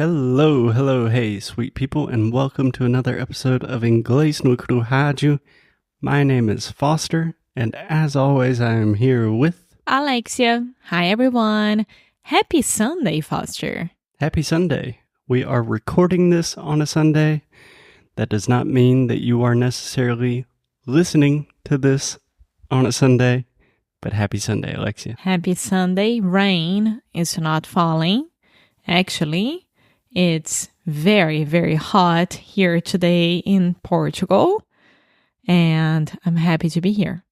Hello, hey, sweet people, and welcome to another episode of Inglês Nu E Cru Rádio. My name is Foster, and as always, I am here with Alexia. Hi, everyone. Happy Sunday, Foster. Happy Sunday. We are recording this on a Sunday. That does not mean that you are necessarily listening to this on a Sunday, but happy Sunday, Alexia. Happy Sunday. Rain is not falling. Actually, it's very, very hot here today in Portugal, and I'm happy to be here.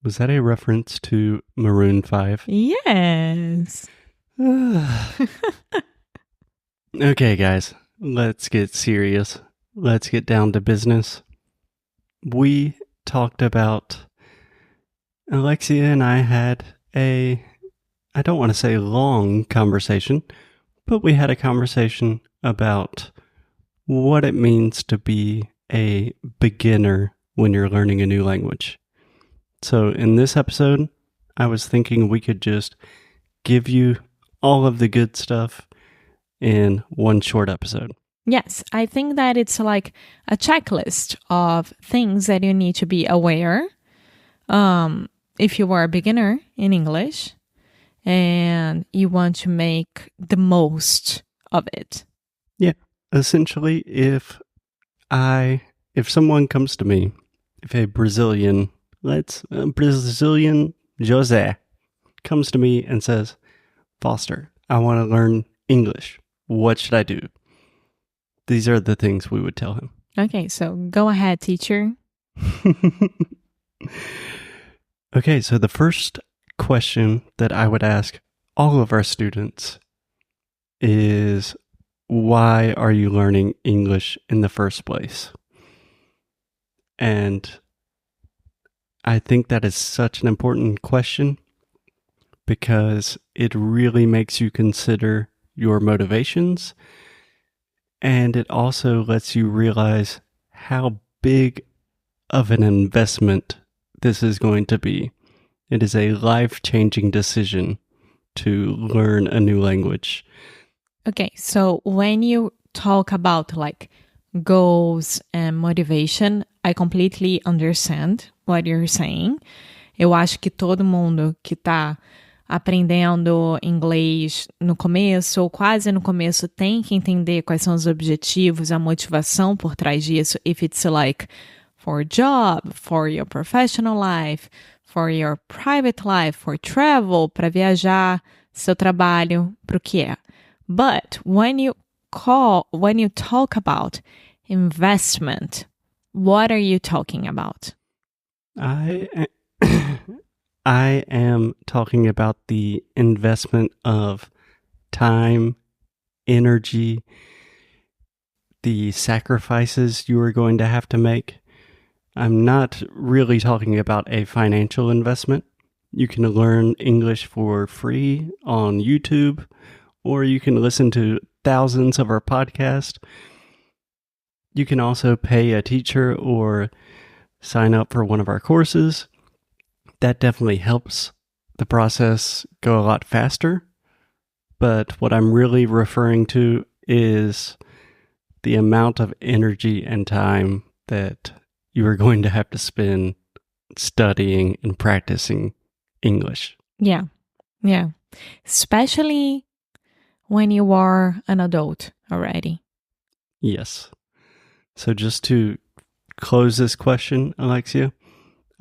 Was that a reference to Maroon 5? Yes. Okay, guys, let's get serious. Let's get down to business. We talked about, Alexia and I had I don't want to say long conversation, but we had a conversation about what it means to be a beginner when you're learning a new language. So in this episode, I was thinking we could just give you all of the good stuff in one short episode. Yes, I think that it's like a checklist of things that you need to be aware if you are a beginner in English and you want to make the most of it. Yeah, essentially, if someone comes to me, if a Brazilian Jose comes to me and says, Foster, I want to learn English. What should I do? These are the things we would tell him. Okay, so go ahead, teacher. Okay, so the first question that I would ask all of our students is, why are you learning English in the first place? And I think that is such an important question because it really makes you consider your motivations, and it also lets you realize how big of an investment this is going to be. It is a life-changing decision to learn a new language. Okay, so when you talk about like goals and motivation, I completely understand what you're saying. Eu acho que todo mundo que tá aprendendo inglês no começo ou quase no começo tem que entender quais são os objetivos, a motivação por trás disso. If it's like for a job, for your professional life, for your private life, for travel, para viajar, seu trabalho, para o que é. But when you talk about investment, what are you talking about? I am talking about the investment of time, energy, the sacrifices you are going to have to make. I'm not really talking about a financial investment. You can learn English for free on YouTube, or you can listen to thousands of our podcasts. You can also pay a teacher or sign up for one of our courses. That definitely helps the process go a lot faster. But what I'm really referring to is the amount of energy and time that you are going to have to spend studying and practicing English. Yeah. Especially when you are an adult already. Yes. So just to close this question, Alexia,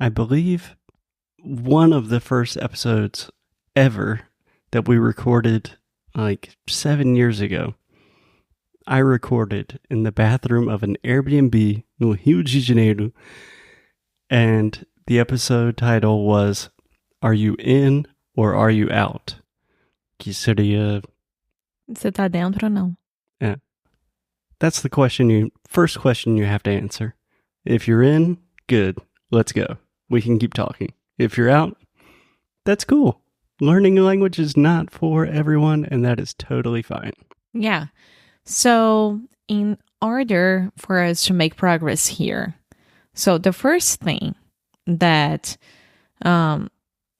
I believe one of the first episodes ever that we recorded like 7 years ago, I recorded in the bathroom of an Airbnb no Rio de Janeiro, and the episode title was, Are You In or Are You Out? Que seria... Você tá dentro ou não? Yeah. That's the first question you have to answer. If you're in, good, let's go. We can keep talking. If you're out, that's cool. Learning a language is not for everyone, and that is totally fine. Yeah. So in order for us to make progress here, so the first thing that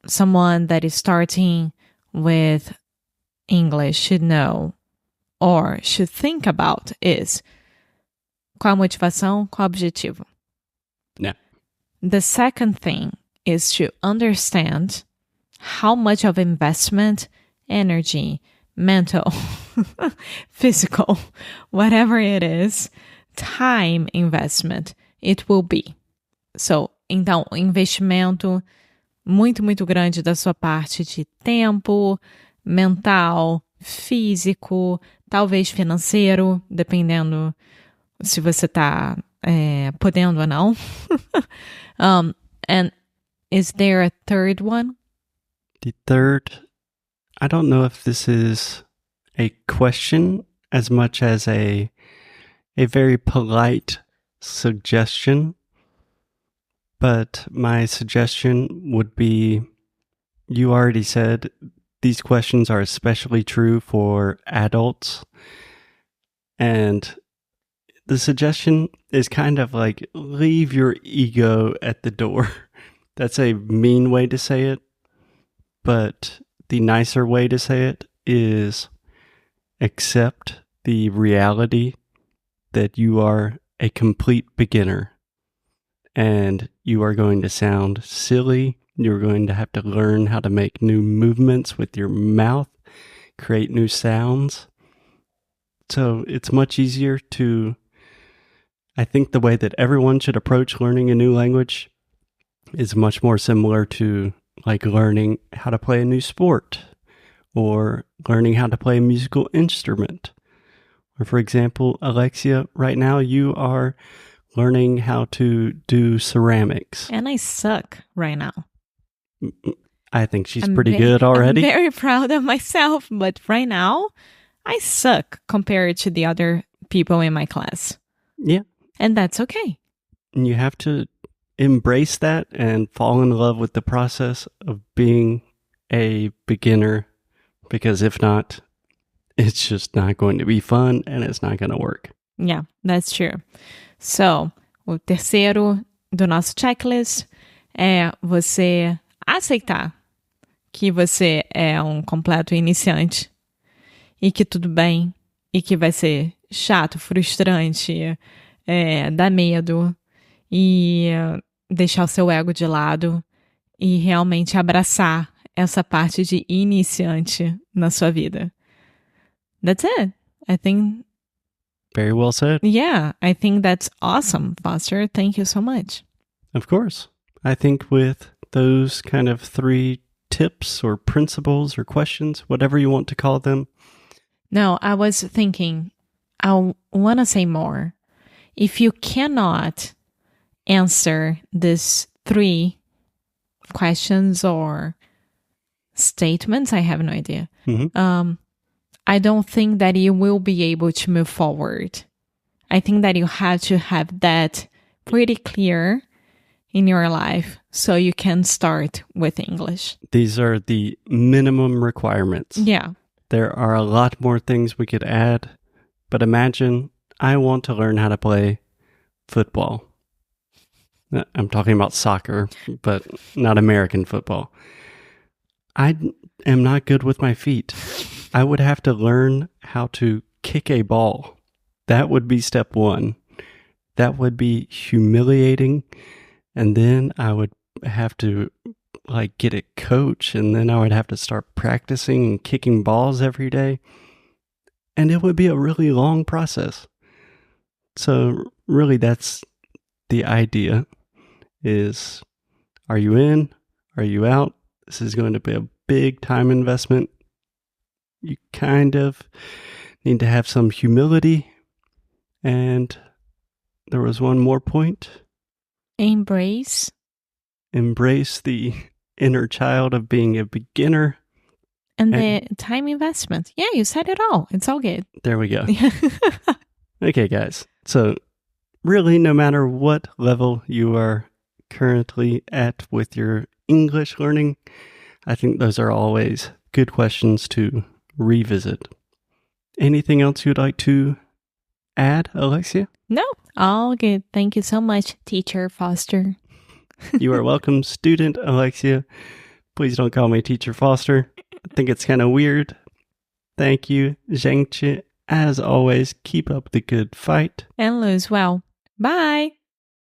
someone that is starting with English should know or should think about is qual a motivação, qual o objetivo. Yeah. The second thing is to understand how much of investment, energy, mental, physical, whatever it is, time investment it will be. So, então, investimento muito, muito grande da sua parte de tempo, mental, físico, talvez financeiro, dependendo se você está podendo ou não. And is there a third one? The third, I don't know if this is a question as much as a very polite suggestion, but my suggestion would be, you already said these questions are especially true for adults, and the suggestion is kind of like, leave your ego at the door. That's a mean way to say it, but the nicer way to say it is accept the reality that you are a complete beginner and you are going to sound silly. You're going to have to learn how to make new movements with your mouth, create new sounds. So it's much easier to, I think the way that everyone should approach learning a new language is much more similar to like learning how to play a new sport or learning how to play a musical instrument. Or for example, Alexia, right now you are learning how to do ceramics. And I suck right now. I think she's pretty good already. I'm very proud of myself, but right now I suck compared to the other people in my class. Yeah. And that's okay. And you have to embrace that and fall in love with the process of being a beginner, because if not, it's just not going to be fun and it's not going to work. Yeah, that's true. So, o terceiro do nosso checklist é você aceitar que você é um completo iniciante e que tudo bem e que vai ser chato, frustrante, dá medo e deixar o seu ego de lado e realmente abraçar essa parte de iniciante na sua vida. That's it. I think... Very well said. Yeah, I think that's awesome, Foster. Thank you so much. Of course. I think with those kind of 3 tips or principles or questions, whatever you want to call them. No, I was thinking, I want to say more. If you cannot answer these 3 questions or statements, I have no idea. Mm-hmm. I don't think that you will be able to move forward. I think that you have to have that pretty clear in your life so you can start with English. These are the minimum requirements. Yeah. There are a lot more things we could add, but imagine I want to learn how to play football. I'm talking about soccer, but not American football. I am not good with my feet. I would have to learn how to kick a ball. That would be step 1. That would be humiliating. And then I would have to like get a coach, and then I would have to start practicing and kicking balls every day. And it would be a really long process. So really that's the idea is, are you in? Are you out? This is going to be a big time investment. You kind of need to have some humility. And there was one more point. Embrace the inner child of being a beginner. And the time investment. Yeah, you said it all. It's all good. There we go. Okay, guys. So really, no matter what level you are currently at with your English learning, I think those are always good questions to revisit. Anything else you'd like to add, Alexia? No, all good. Thank you so much, Teacher Foster. You are welcome, student Alexia. Please don't call me Teacher Foster. I think it's kind of weird. Thank you, gente. as always, keep up the good fight. And lose well. Bye!